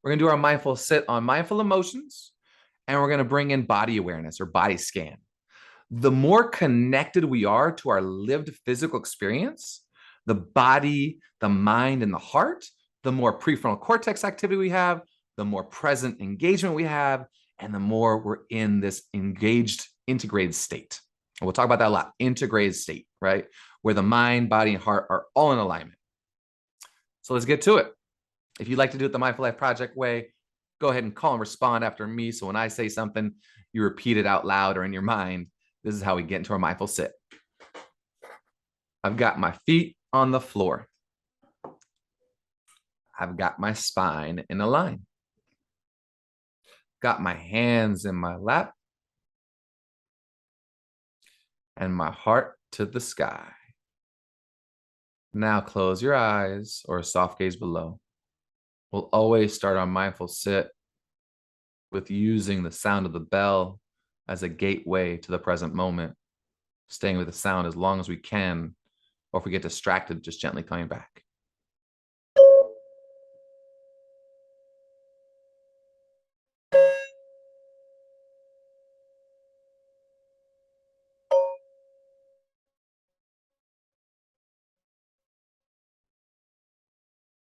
We're going to do our mindful sit on mindful emotions, and we're going to bring in body awareness or body scan. The more connected we are to our lived physical experience, the body, the mind, and the heart, the more prefrontal cortex activity we have, the more present engagement we have, and the more we're in this engaged, integrated state. And we'll talk about that a lot, integrated state, right? Where the mind, body, and heart are all in alignment. So let's get to it. If you'd like to do it the Mindful Life Project way, go ahead and call and respond after me. So when I say something, you repeat it out loud or in your mind. This is how we get into our mindful sit. I've got my feet on the floor. I've got my spine in a line. Got my hands in my lap and my heart to the sky. Now close your eyes or soft gaze below. We'll always start our mindful sit with using the sound of the bell as a gateway to the present moment, staying with the sound as long as we can, or if we get distracted, just gently coming back.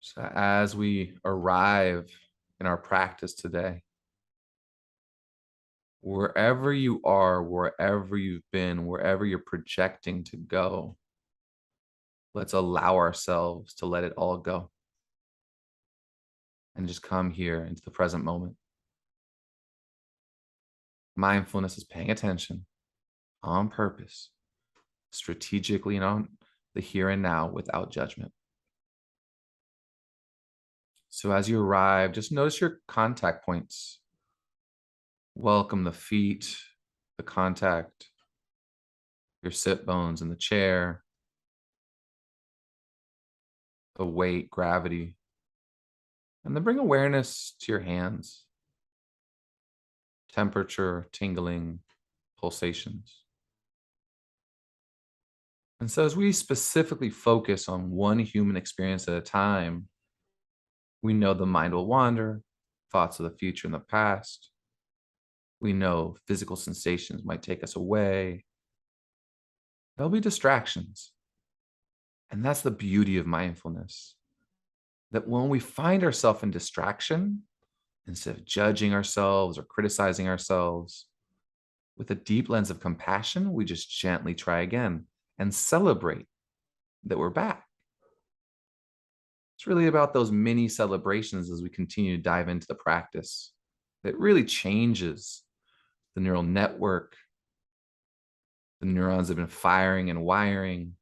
So as we arrive in our practice today, wherever you are, wherever you've been, wherever you're projecting to go, let's allow ourselves to let it all go and just come here into the present moment. Mindfulness is paying attention on purpose, strategically and on the here and now without judgment. So as you arrive, just notice your contact points. Welcome the feet, the contact, your sit bones in the chair, the weight, gravity, and then bring awareness to your hands, temperature, tingling, pulsations. And so as we specifically focus on one human experience at a time, we know the mind will wander, thoughts of the future and the past. We know physical sensations might take us away. There'll be distractions. And that's the beauty of mindfulness. That when we find ourselves in distraction, instead of judging ourselves or criticizing ourselves, with a deep lens of compassion, we just gently try again and celebrate that we're back. It's really about those mini celebrations as we continue to dive into the practice that really changes the neural network. The neurons have been firing and wiring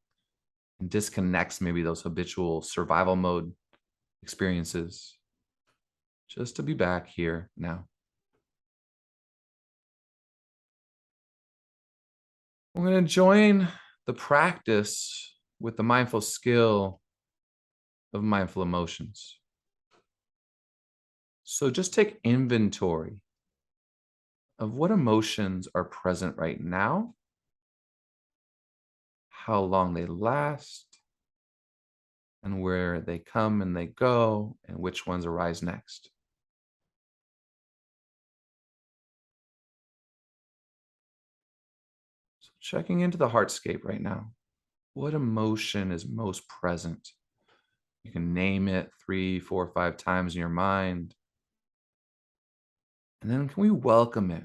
and disconnects maybe those habitual survival mode experiences just to be back here now. We're going to join the practice with the mindful skill of mindful emotions. So just take inventory of what emotions are present right now, how long they last, and where they come and they go, and which ones arise next. So checking into the heartscape right now. What emotion is most present? You can name it 3, 4, 5 times in your mind. And then can we welcome it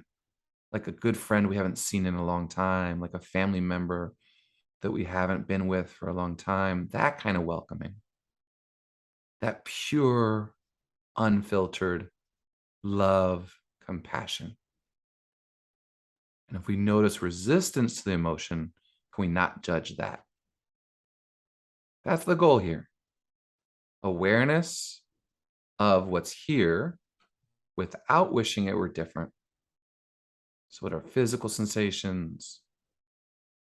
like a good friend we haven't seen in a long time, like a family member that we haven't been with for a long time? That kind of welcoming. That pure, unfiltered love, compassion. And if we notice resistance to the emotion, can we not judge that? That's the goal here. Awareness of what's here without wishing it were different. So what are physical sensations,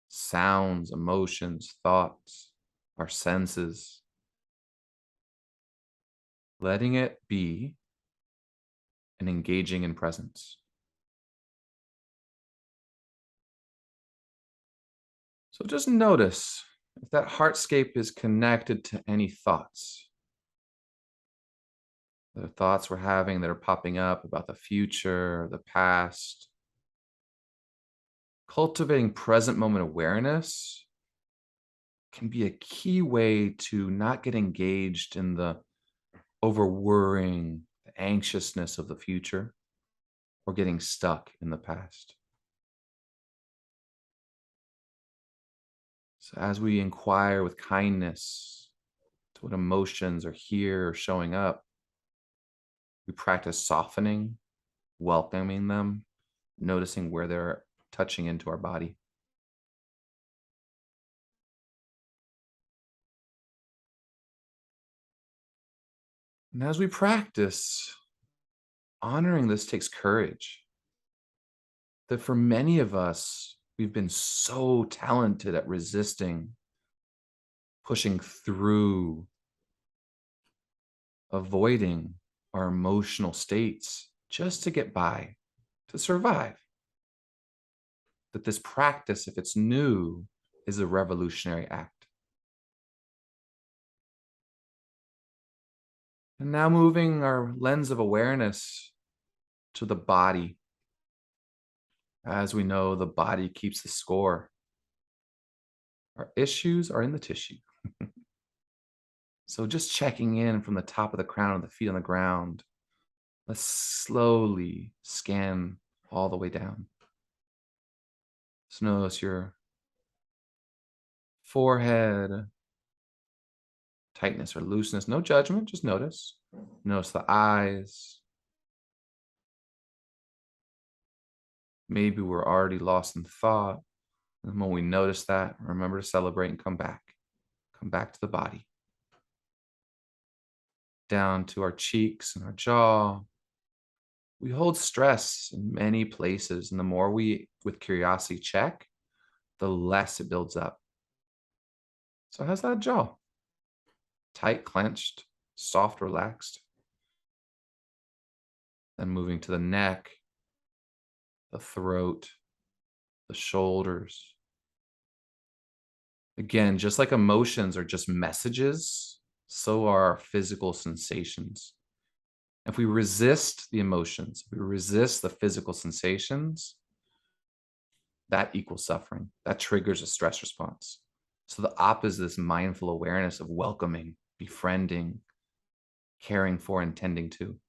sounds, emotions, thoughts, our senses? Letting it be and engaging in presence. So just notice if that heartscape is connected to any thoughts. The thoughts we're having that are popping up about the future, the past. Cultivating present moment awareness can be a key way to not get engaged in the over worrying, the anxiousness of the future, or getting stuck in the past. So, as we inquire with kindness to what emotions are here or showing up, we practice softening, welcoming them, noticing where they're touching into our body. And as we practice, honoring this takes courage. That for many of us, we've been so talented at resisting, pushing through, avoiding our emotional states just to get by, to survive. That this practice, if it's new, is a revolutionary act. And now moving our lens of awareness to the body. As we know, the body keeps the score. Our issues are in the tissue. So just checking in from the top of the crown of the feet on the ground. Let's slowly scan all the way down. So notice your forehead, tightness or looseness, no judgment, just notice. Notice the eyes. Maybe we're already lost in thought. And when we notice that, remember to celebrate and come back. Come back to the body. Down to our cheeks and our jaw. We hold stress in many places, and the more we, with curiosity, check, the less it builds up. So how's that jaw? Tight, clenched, soft, relaxed. Then moving to the neck, the throat, the shoulders. Again, just like emotions are just messages, so are our physical sensations. If we resist the emotions, we resist the physical sensations, that equals suffering. That triggers a stress response. So the opposite is mindful awareness of welcoming, befriending, caring for, and tending to.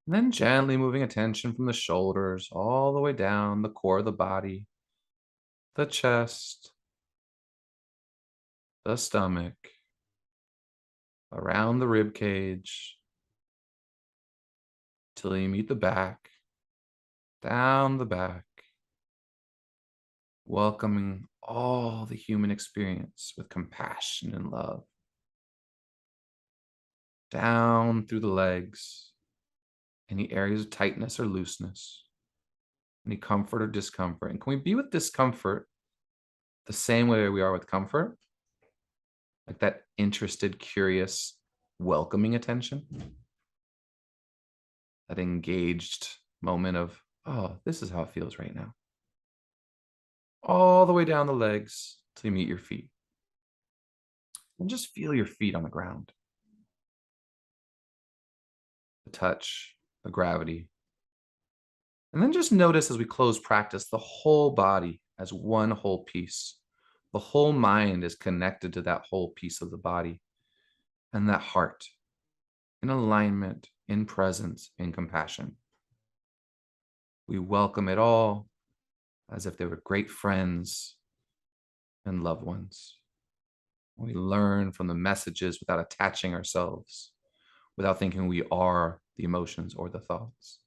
And then gently moving attention from the shoulders all the way down the core of the body, the chest, the stomach, around the rib cage, till you meet the back, down the back, welcoming all the human experience with compassion and love. Down through the legs, any areas of tightness or looseness, any comfort or discomfort. And can we be with discomfort the same way we are with comfort? Like that interested, curious, welcoming attention, that engaged moment of, oh, this is how it feels right now. All the way down the legs till you meet your feet. And just feel your feet on the ground. The touch, the gravity. And then just notice as we close practice, the whole body as one whole piece. The whole mind is connected to that whole piece of the body, and that heart in alignment, in presence, in compassion. We welcome it all as if they were great friends and loved ones. We learn from the messages without attaching ourselves, without thinking we are the emotions or the thoughts.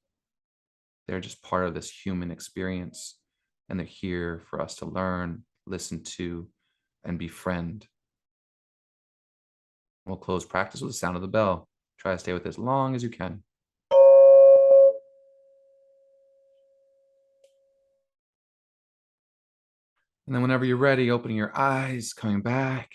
They're just part of this human experience, and they're here for us to learn, listen to, and befriend. We'll close practice with the sound of the bell. Try to stay with it as long as you can. And then whenever you're ready, opening your eyes, coming back,